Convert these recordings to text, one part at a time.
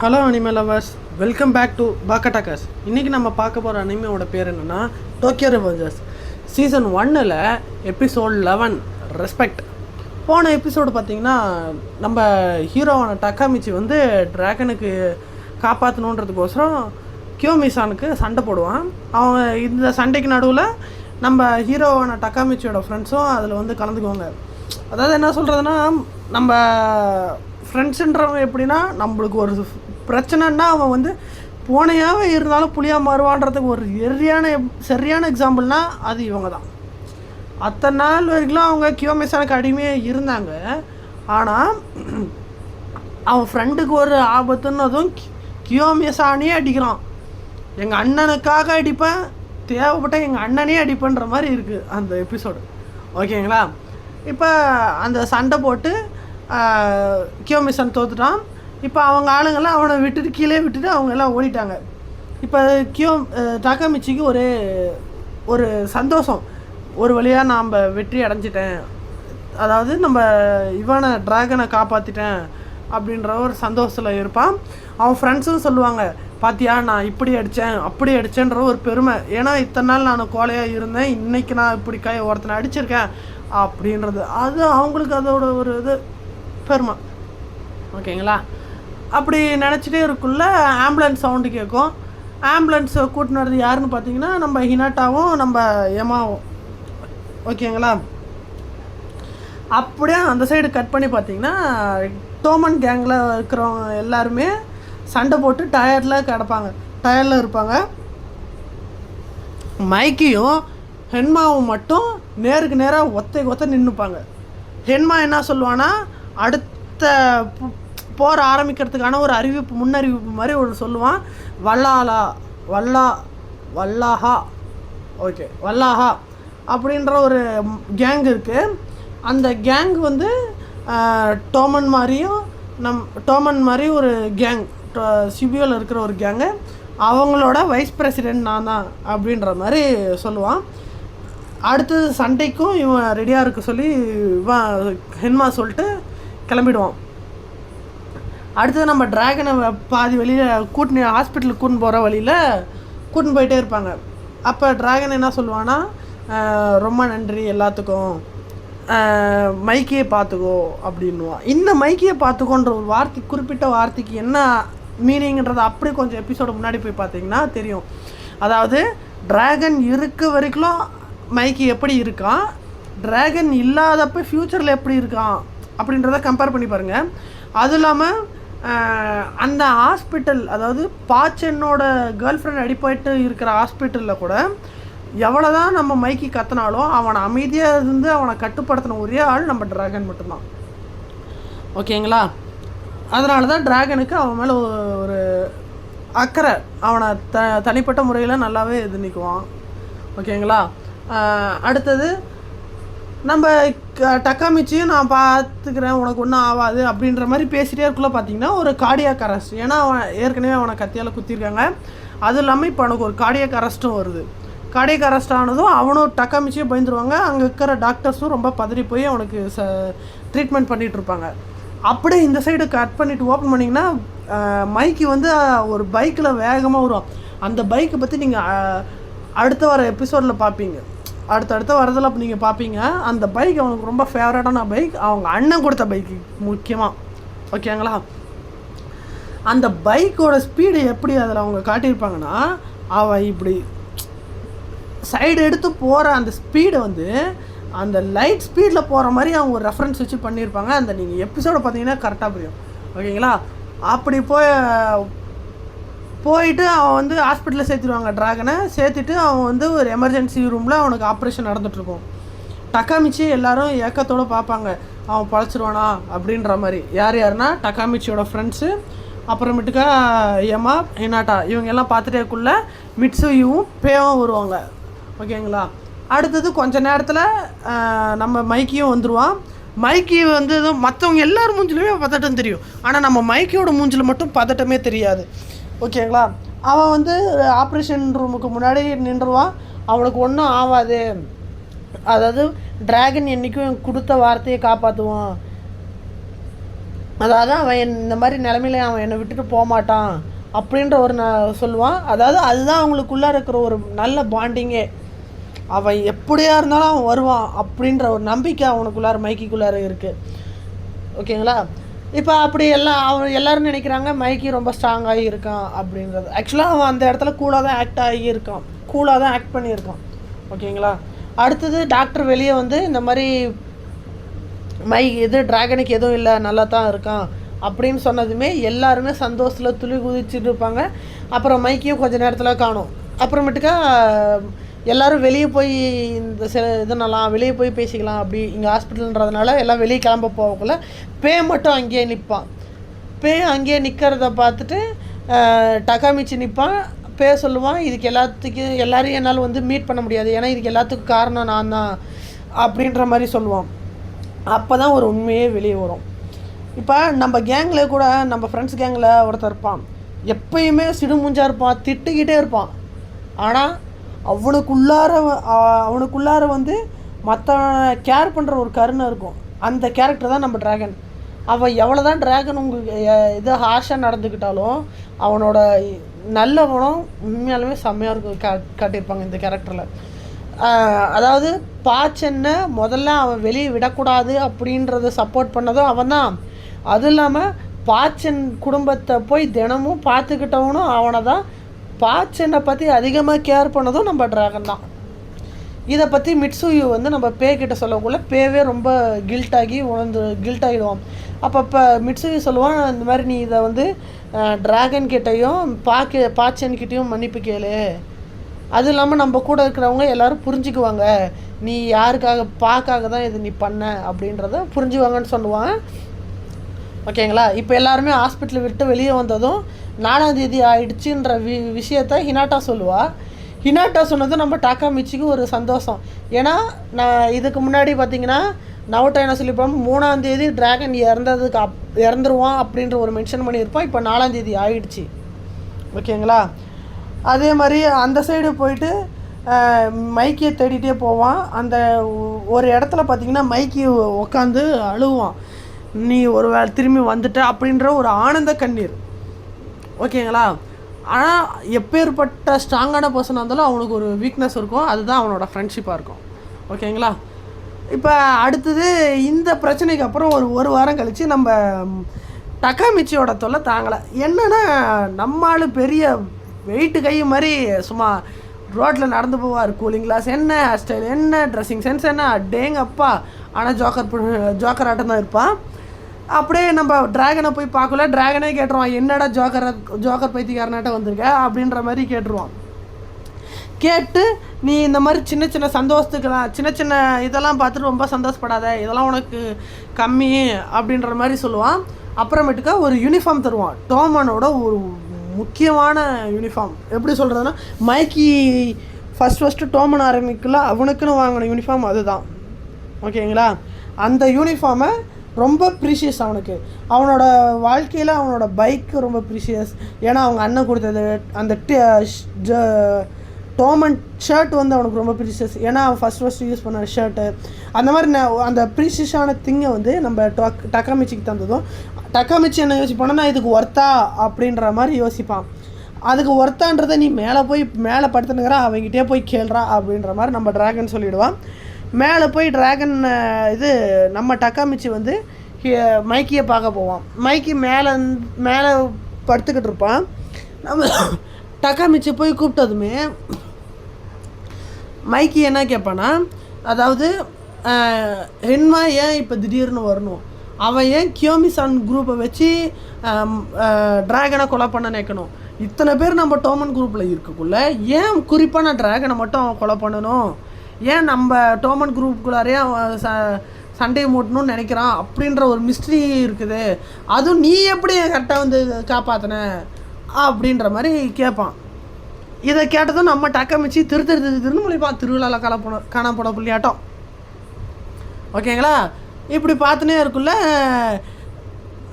Hello anime lovers, welcome back to பாக்கட்டாக்காஸ். இன்றைக்கி நம்ம பார்க்க போகிற அனிமையோட பேர் என்னென்னா Tokyo Revengers season 1 episode 11 respect. போன எபிசோடு பார்த்திங்கன்னா நம்ம ஹீரோவான டக்காமிச்சி வந்து ட்ராகனுக்கு காப்பாற்றணுன்றதுக்கோசரம் கியோமிசானுக்கு சண்டை போடுவான். அவங்க இந்த சண்டைக்கு நடுவில் நம்ம ஹீரோவான டக்காமிச்சியோட ஃப்ரெண்ட்ஸும் அதில் வந்து கலந்துக்குவாங்க. அதாவது என்ன சொல்கிறதுனா, நம்ம ஃப்ரெண்ட்ஸுன்றவங்க எப்படின்னா, நம்மளுக்கு ஒரு பிரச்சனைன்னா அவன் வந்து பூனையாகவே இருந்தாலும் புளியாக மாறுவான்றதுக்கு ஒரு சரியான எக்ஸாம்பிள்னால் அது இவங்க தான். அத்தனை நாள் வரைக்கும் அவங்க கியோமிசானுக்கு அடிமையாக இருந்தாங்க. ஆனால் அவன் ஃப்ரெண்டுக்கு ஒரு ஆபத்துன்னதும் கியோமிசானே அடிக்கிறான். எங்கள் அண்ணனுக்காக அடிப்பேன், தேவைப்பட்ட எங்கள் அண்ணனே அடிப்பேன்ற மாதிரி இருக்குது அந்த எபிசோடு. ஓகேங்களா? இப்போ அந்த சண்டை போட்டு கியோமிசான் தோத்துட்டான். இப்போ அவங்க ஆளுங்கள்லாம் அவனை கீழே விட்டுட்டு அவங்க எல்லாம் ஓடிட்டாங்க. இப்போ டக்காமிச்சிக்கு ஒரு சந்தோஷம், ஒரு வழியாக நாம் வெற்றி அடைஞ்சிட்டேன், அதாவது நம்ம இவனை ட்ராகனை காப்பாற்றிட்டேன் அப்படின்ற ஒரு சந்தோஷத்தில் இருப்பான். அவன் ஃப்ரெண்ட்ஸும் சொல்லுவாங்க, பாத்தியா நான் இப்படி அடித்தேன் அப்படி அடித்தேன்ற ஒரு பெருமை. ஏன்னா இத்தனை நாள் நான் கோலையாக இருந்தேன், இன்றைக்கி நான் இப்படி ஒருத்தனை அடிச்சிருக்கேன் அப்படின்றது. அது அவங்களுக்கு அதோட ஒரு இது பெருமை. ஓகேங்களா? அப்படி நினச்சிட்டே இருக்குள்ள ஆம்புலன்ஸ் சவுண்டு கேட்கும். ஆம்புலன்ஸை கூட்டினது யாருன்னு பார்த்தீங்கன்னா நம்ம ஹினாட்டாவும் நம்ம எமாவும். ஓகேங்களா? அப்படியே அந்த சைடு கட் பண்ணி பார்த்தீங்கன்னா டோமன் கேங்கில் இருக்கிறவங்க எல்லாருமே சண்டை போட்டு டயரில் இருப்பாங்க. மைக்கியும் ஹென்மாவும் மட்டும் நேருக்கு நேராக ஒத்த நின்றுப்பாங்க. ஹென்மா என்ன சொல்லுவான்னா, அடுத்த போற ஆரம்பிக்கிறதுக்கான ஒரு முன்னறிவிப்பு மாதிரி ஒரு சொல்லுவான். வல்லாஹா ஓகே வல்லாஹா அப்படின்ற ஒரு கேங் இருக்குது. அந்த கேங் வந்து டோமன் மாதிரி ஒரு கேங், சிபியோவில் இருக்கிற ஒரு கேங்கு, அவங்களோட வைஸ் பிரசிடெண்ட் நான் தான் அப்படின்ற மாதிரி சொல்லுவான். அடுத்தது சண்டைக்கும் இவன் ரெடியாக இருக்க சொல்லி இவன் ஹென்மா சொல்லிட்டு கிளம்பிடுவான். அடுத்தது நம்ம ட்ராகனை பாதி வழியில் ஹாஸ்பிட்டலுக்கு கூட்டின்னு போகிற வழியில் கூட்டின்னு போயிட்டே இருப்பாங்க. அப்போ ட்ராகன் என்ன சொல்லுவான்னா, ரொம்ப நன்றி எல்லாத்துக்கும், மைக்கியை பார்த்துக்கோ அப்படின்வான். இந்த மைக்கியை பார்த்துக்கோன்ற ஒரு குறிப்பிட்ட வார்த்தைக்கு என்ன மீனிங்கிறது அப்படி கொஞ்சம் எபிசோடு முன்னாடி போய் பார்த்தீங்கன்னா தெரியும். அதாவது ட்ராகன் இருக்க வரைக்கும் மைக்கி எப்படி இருக்கான், ட்ராகன் இல்லாதப்போ ஃப்யூச்சரில் எப்படி இருக்கான் அப்படின்றத கம்பேர் பண்ணி பாருங்கள். அதுவும் இல்லாமல் அந்த ஹாஸ்பிட்டல், அதாவது பாச்சனோட கேர்ள் ஃப்ரெண்ட் அடிப்பட்டு இருக்கிற ஹாஸ்பிட்டலில் கூட எவ்வளோ தான் நம்ம மைக்கி கத்தினாலும் அவனை அமைதியாக இருந்து அவனை கட்டுப்படுத்தின ஒரே ஆள் நம்ம ட்ராகன் மட்டும்தான். ஓகேங்களா? அதனால தான் ட்ராகனுக்கு அவன் மேலே ஒரு அக்கறை, அவனை தனிப்பட்ட முறையில் நல்லாவே இது நிற்குவான். ஓகேங்களா? அடுத்தது நம்ம டக்காமிச்சியும் நான் பார்த்துக்கிறேன், உனக்கு ஒன்றும் ஆகாது அப்படின்ற மாதிரி பேசிகிட்டே இருக்குள்ள பார்த்தீங்கன்னா ஒரு கார்டியாக் அரெஸ்ட். ஏன்னா அவன் ஏற்கனவே அவனை கத்தியால் குத்திருக்காங்க. அதுவும் இல்லாமல் இப்போ அவனுக்கு ஒரு கார்டியாக் அரெஸ்ட்டும் வருது. கார்டியாக் அரெஸ்ட் ஆனதும் அவனும் டக்காமிச்சியும் பயந்துருவாங்க. அங்கே இருக்கிற டாக்டர்ஸும் ரொம்ப பதறி போய் அவனுக்கு ட்ரீட்மெண்ட் பண்ணிகிட்ருப்பாங்க. அப்படியே இந்த சைடு கட் பண்ணிவிட்டு ஓப்பன் பண்ணிங்கன்னா மைக்கி வந்து ஒரு பைக்கில் வேகமாக வரும். அந்த பைக்கை பற்றி நீங்கள் அடுத்த வர எபிசோடில் பார்ப்பீங்க, அடுத்தடுத்த வரதில் அப்போ நீங்கள் பார்ப்பீங்க. அந்த பைக் அவனுக்கு ரொம்ப ஃபேவரட்டான பைக், அவங்க அண்ணன் கொடுத்த பைக்கு முக்கியமாக. ஓகேங்களா? அந்த பைக்கோட ஸ்பீடு எப்படி அதில் அவங்க காட்டியிருப்பாங்கன்னா, அவன் இப்படி சைடு எடுத்து போகிற அந்த ஸ்பீடை வந்து அந்த லைட் ஸ்பீடில் போகிற மாதிரி அவங்க ஒரு ரெஃபரன்ஸ் வச்சு பண்ணியிருப்பாங்க. அந்த நீங்கள் எபிசோடை பார்த்தீங்கன்னா கரெக்டாக புரியும். ஓகேங்களா? அப்படி போயிட்டு அவன் வந்து ஹாஸ்பிட்டலில் சேர்த்துருவாங்க. ட்ராகனை சேர்த்துட்டு அவன் வந்து ஒரு எமர்ஜென்சி ரூமில் அவனுக்கு ஆப்ரேஷன் நடந்துகிட்ருக்கும். டக்காமிச்சி எல்லோரும் ஏக்கத்தோடு பார்ப்பாங்க, அவன் பழச்சிருவானா அப்படின்ற மாதிரி. யாருன்னா டக்காமிச்சியோட ஃப்ரெண்ட்ஸு, அப்புறமேட்டுக்கா எமா, ஹினாட்டா, இவங்க எல்லாம் பார்த்துட்டேக்குள்ளே மிட்சுயும் பேவும் வருவாங்க. ஓகேங்களா? அடுத்தது கொஞ்ச நேரத்தில் நம்ம மைக்கியும் வந்துடுவான். மைக்கி வந்து மற்றவங்க எல்லோரும் மூஞ்சிலுமே பதட்டம் தெரியும், ஆனால் நம்ம மைக்கியோட மூஞ்சில் மட்டும் பதட்டமே தெரியாது. ஓகேங்களா? அவன் வந்து ஆப்ரேஷன் ரூமுக்கு முன்னாடி நின்றுவான். அவனுக்கு ஒன்றும் ஆகாது, அதாவது ட்ராகன் என்றைக்கும் கொடுத்த வார்த்தையை காப்பாற்றுவான், அதாவது அவன் இந்த மாதிரி நிலமையில அவன் என்னை விட்டுட்டு போக மாட்டான் அப்படின்ற ஒரு சொல்லுவான். அதாவது அதுதான் அவங்களுக்குள்ளே இருக்கிற ஒரு நல்ல பாண்டிங்கே. அவன் எப்படியா இருந்தாலும் அவன் வருவான் அப்படின்ற ஒரு நம்பிக்கை அவனுக்குள்ளார மைக்கிக்குள்ளார இருக்குது. ஓகேங்களா? இப்போ அப்படி அவன் எல்லோரும் நினைக்கிறாங்க மைக்கி ரொம்ப ஸ்ட்ராங்காகி இருக்கான் அப்படின்றது. ஆக்சுவலாக அவன் அந்த இடத்துல கூலாக தான் ஆக்ட் ஆகியிருக்கான், கூலாக தான் ஆக்ட் பண்ணியிருக்கான். ஓகேங்களா? அடுத்தது டாக்டர் வெளியே வந்து இந்த மாதிரி ட்ராகனுக்கு எதுவும் இல்லை, நல்லா தான் இருக்கான் அப்படின்னு சொன்னதுமே எல்லாருமே சந்தோஷத்தில் துளி குதிச்சுட்டு இருப்பாங்க. அப்புறம் மைக்கையும் கொஞ்சம் நேரத்தில் காணும். அப்புறமேட்டுக்கா எல்லோரும் வெளியே போய் இந்த இதனெல்லாம் வெளியே போய் பேசிக்கலாம் அப்படி இங்கே ஹாஸ்பிட்டல்ன்றதுனால எல்லாம் வெளியே கிளம்ப போகக்குள்ள பே மட்டும் அங்கேயே நிற்பான். பே அங்கேயே நிற்கிறத பார்த்துட்டு டகாமிச்சி நிற்பான். பே சொல்லுவான், இதுக்கு எல்லோரையும் என்னால் வந்து மீட் பண்ண முடியாது, ஏன்னா இதுக்கு எல்லாத்துக்கும் காரணம் நான் தான் அப்படின்ற மாதிரி சொல்லுவான். அப்போ தான் ஒரு உண்மையே வெளியே வரும். இப்போ நம்ம கேங்கில் கூட நம்ம ஃப்ரெண்ட்ஸ் கேங்கில் ஒருத்தர் இருப்பான், எப்பயுமே சிடுமுஞ்சாக இருப்பான், திட்டுக்கிட்டே இருப்பான். ஆனால் அவனுக்குள்ளார வந்து மற்ற கேர் பண்ணுற ஒரு கருணை இருக்கும். அந்த கேரக்டர் தான் நம்ம ட்ராகன். அவன் எவ்வளோ தான் ட்ராகன் உங்களுக்கு ஹார்ஷாக நடந்துக்கிட்டாலும் அவனோட நல்ல குணம் உண்மையாலுமே செம்மையாக இருக்கும் காட்டியிருப்பாங்க இந்த கேரக்டரில். அதாவது பாச்சென்னை முதல்ல அவன் வெளியே விடக்கூடாது அப்படின்றத சப்போர்ட் பண்ணதும் அவன் தான். அதுவும் இல்லாமல் பாச்சன் குடும்பத்தை போய் தினமும் பார்த்துக்கிட்டவனும் அவனை தான். பாச்சனை பற்றி அதிகமாக கேர் பண்ணதும் நம்ம ட்ராகன் தான். இதை பற்றி மிட்சுயு வந்து நம்ம பேக்கிட்ட சொல்லக்குள்ள பேவே ரொம்ப கில்ட்டாகிடுவான். அப்போ மிட்சுயு சொல்லுவான், இந்த மாதிரி நீ இதை வந்து ட்ராகன் கிட்டையும் பாச்சன்கிட்டையும் மன்னிப்பு கேளு, அது இல்லாமல் நம்ம கூட இருக்கிறவங்க எல்லோரும் புரிஞ்சுக்குவாங்க, நீ யாருக்காக பாக்காக தான் இது நீ பண்ண அப்படின்றத புரிஞ்சுவாங்கன்னு சொல்லுவான். ஓகேங்களா? இப்போ எல்லாருமே ஹாஸ்பிட்டல் விட்டு வெளியே வந்ததும் 4ஆம் தேதி ஆயிடுச்சுன்ற விஷயத்த ஹினாட்டா சொல்லுவாள். ஹினாட்டா சொன்னது நம்ம டாக்காமிச்சிக்கு ஒரு சந்தோஷம். ஏன்னா நான் இதுக்கு முன்னாடி பார்த்திங்கன்னா நவுட்டா என்ன சொல்லியிருப்போம், 3ஆம் தேதி ட்ராகன் இறந்துருவான் அப்படின்ற ஒரு மென்ஷன் பண்ணியிருப்பான். இப்போ 4ஆம் தேதி ஆயிடுச்சு. ஓகேங்களா? அதே மாதிரி அந்த சைடு போயிட்டு மைக்கியை தேடிகிட்டே போவான். அந்த ஒரு இடத்துல பார்த்திங்கன்னா மைக்கி உட்காந்து அழுவான், நீ ஒரு வேளை திரும்பி வந்துட்ட அப்படின்ற ஒரு ஆனந்த கண்ணீர். ஓகேங்களா? ஆனால் எப்பேற்பட்ட ஸ்ட்ராங்கான பர்சனாக இருந்தாலும் அவனுக்கு ஒரு வீக்னஸ் இருக்கும், அதுதான் அவனோட ஃப்ரெண்ட்ஷிப்பாக இருக்கும். ஓகேங்களா? இப்போ அடுத்தது இந்த பிரச்சனைக்கு அப்புறம் ஒரு வாரம் கழித்து நம்ம டக்காமிச்சியோட தொல்லை தாங்கலை. என்னென்னா நம்மளால பெரிய வெயிட்டு கை மாதிரி சும்மா ரோட்டில் நடந்து போவார், கூலிங் கிளாஸ் என்ன, ஹேர் ஸ்டைல் என்ன, ட்ரெஸ்ஸிங் சென்ஸ் என்ன, டேங்கப்பா. ஆனால் ஜோக்கர் ஆட்டம் தான் இருப்பான். அப்படியே நம்ம ட்ராகனை போய் பார்க்கல, ட்ராகனே கேட்டுருவான், என்னடா ஜோக்கர் பைத்தியக்காரனாட்ட வந்திருக்க அப்படின்ற மாதிரி கேட்டுருவான். கேட்டு நீ இந்த மாதிரி சின்ன சின்ன சந்தோஷத்துக்கெல்லாம் சின்ன இதெல்லாம் பார்த்துட்டு ரொம்ப சந்தோஷப்படாத, இதெல்லாம் உனக்கு கம்மி அப்படின்ற மாதிரி சொல்லுவான். அப்புறமேட்டுக்கா ஒரு யூனிஃபார்ம் தருவான், டோமனோட ஒரு முக்கியமான யூனிஃபார்ம். எப்படி சொல்கிறதுனா மைக்கி ஃபஸ்ட்டு டோமன் ஆரம்பிக்கல அவனுக்குன்னு வாங்கின யூனிஃபார்ம் அதுதான். ஓகேங்களா? அந்த யூனிஃபார்மை ரொம்ப ப்ரீஷியஸ் அவனுக்கு. அவனோட வாழ்க்கையில் அவனோட பைக்கு ரொம்ப ப்ரீஷியஸ். ஏன்னா அவங்க அண்ணன் கொடுத்தது அந்த டோமன் ஷர்ட் வந்து அவனுக்கு ரொம்ப ப்ரீஷியஸ். ஏன்னா அவன் ஃபஸ்ட்டு யூஸ் பண்ண ஷர்ட்டு. அந்த மாதிரி அந்த ப்ரீஷியஸான திங்கை வந்து நம்ம டக்காமிச்சிக்கு தந்ததும் டக்காமிச்சி என்ன யோசிப்பானா, இதுக்கு ஒர்த்தா அப்படின்ற மாதிரி யோசிப்பான். அதுக்கு ஒர்த்தான்றதை நீ மேலே படுத்துனுங்கிற அவங்ககிட்டே போய் கேள்றா அப்படின்ற மாதிரி நம்ம ட்ராகன் சொல்லிவிடுவான். மேலே போய் ட்ராகன் நம்ம டக்காமிச்சி வந்து மைக்கியை பார்க்க போவான். மைக்கி மேலே படுத்துக்கிட்டு இருப்பான். நம்ம டக்காமிச்சி போய் கூப்பிட்டதுமே மைக்கி என்ன கேட்பானா, அதாவது ஹென்மா ஏன் இப்போ திடீர்னு வரணும், அவன் ஏன் கியோமிசான் குரூப்பை வச்சு ட்ராகனை கொலை பண்ண நினைக்கணும், இத்தனை பேர் நம்ம டோமன் குரூப்பில் இருக்கக்குள்ள ஏன் குறிப்பாக நான் ட்ராகனை மட்டும் அவன் கொலை பண்ணணும், ஏன் நம்ம டோமன் குரூப்புக்குள்ளாரே அவன் சண்டையை மூட்டணும்னு நினைக்கிறான் அப்படின்ற ஒரு மிஸ்ட்ரி இருக்குது. அதுவும் நீ எப்படி கரெக்டாக வந்து காப்பாற்றின அப்படின்ற மாதிரி கேட்பான். இதை கேட்டதும் நம்ம டக்காமிச்சி திருன்னு முழிப்பான், திருவிழாவில் காணாம போன புள்ளியாட்டம். ஓகேங்களா? இப்படி பார்த்துனே இருக்குள்ள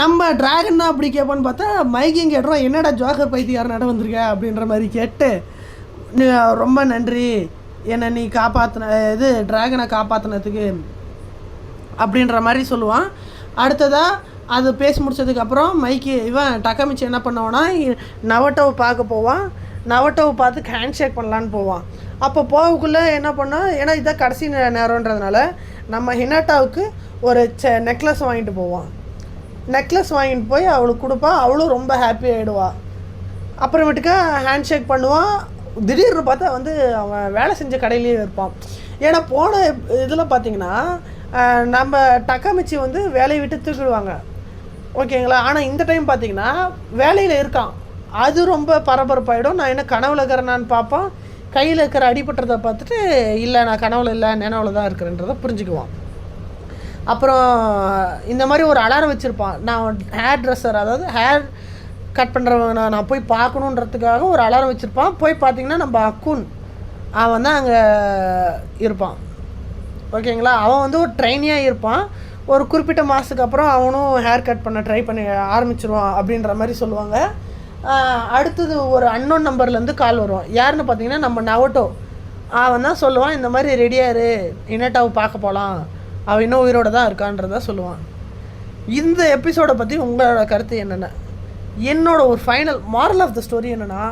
நம்ம ட்ராகன் தான் அப்படி கேட்பான்னு பார்த்தா மைக்கியும் கேட்டுருவோம், என்னடா ஜோக்கர் பைத்தியாரனாட்ட வந்திருக்க அப்படின்ற மாதிரி கேட்டு, ரொம்ப நன்றி என்னை நீ ட்ராகனை காப்பாற்றினதுக்கு அப்படின்ற மாதிரி சொல்லுவான். அடுத்ததாக அது பேசி முடிச்சதுக்கப்புறம் மைக்கி இவன் டக்கமிச்சி என்ன பண்ணுவான்னா நவட்டோவை பார்க்க போவான். நவட்டோவை பார்த்து ஹேண்ட் ஷேக் பண்ணலான்னு போவான். அப்போ போகக்குள்ளே என்ன பண்ணால், ஏன்னா இதான் கடைசி நேரன்றதுனால நம்ம ஹினாட்டாவுக்கு ஒரு நெக்லஸ் வாங்கிட்டு போவான். நெக்லஸ் வாங்கிட்டு போய் அவளுக்கு கொடுப்பா. அவளும் ரொம்ப ஹாப்பி ஆகிடுவா. அப்புறமேட்டுக்கா ஹேண்ட் ஷேக் பண்ணுவான். திடீர்னு பார்த்தா வந்து அவன் வேலை செஞ்ச கடையிலேயே இருப்பான். ஏன்னா போன இதில் பார்த்திங்கன்னா நம்ம டக்கமிச்சி வந்து வேலையை விட்டு தூக்கிடுவாங்க, ஓகேங்களா. ஆனால் இந்த டைம் பார்த்திங்கன்னா வேலையில் இருக்கான். அது ரொம்ப பரபரப்பாயிடும். நான் என்ன கனவுல இருக்கிறேன்னான்னு பார்ப்பான். கையில் இருக்கிற அடிபட்டுறதை பார்த்துட்டு இல்லை நான் கனவுல இல்லை நினைவில் தான் இருக்கிறேன்றதை புரிஞ்சுக்குவான். அப்புறம் இந்த மாதிரி ஒரு அலாரம் வச்சுருப்பான். நான் ஹேர் ட்ரெஸ்ஸர், அதாவது ஹேர் கட் பண்ணுறவங்க நான் போய் பார்க்கணுன்றதுக்காக ஒரு அலாரம் வச்சுருப்பான். போய் பார்த்திங்கன்னா நம்ம அக்குன் அவன் தான் அங்கே இருப்பான், ஓகேங்களா. அவன் வந்து ஒரு ட்ரைனியாக இருப்பான். ஒரு குறிப்பிட்ட மாதத்துக்கு அப்புறம் அவனும் ஹேர் கட் பண்ண ட்ரை பண்ணி ஆரம்பிச்சிருவான் அப்படின்ற மாதிரி சொல்லுவாங்க. அடுத்தது ஒரு அன்னோன் நம்பர்லேருந்து கால் வருவான். யாருன்னு பார்த்தீங்கன்னா நம்ம நவட்டோ. அவன் தான் சொல்லுவான், இந்த மாதிரி ரெடியாரு ஹினாட்டாவை பார்க்க போகலாம், அவன் இன்னும் உயிரோடு தான் இருக்கான்றதா சொல்லுவான். இந்த எபிசோடை பற்றி உங்களோட கருத்து என்னென்ன? என்னோட ஒரு final moral of the story என்னென்னா,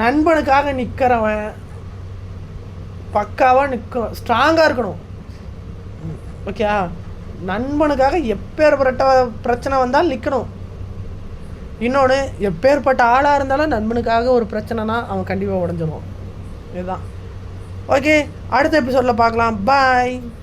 நண்பனுக்காக நிற்கிறவன் பக்காவாக நிற்கணும், ஸ்ட்ராங்காக இருக்கணும், ஓகே. நண்பனுக்காக எப்பேற்பட்ட பிரச்சனை வந்தால் நிற்கணும். இன்னொன்று, எப்பேற்பட்ட ஆளாக இருந்தாலும் நண்பனுக்காக ஒரு பிரச்சனைனா அவன் கண்டிப்பாக உடஞ்சிடும். இதுதான். ஓகே, அடுத்த எபிசோடில் பார்க்கலாம். பாய்.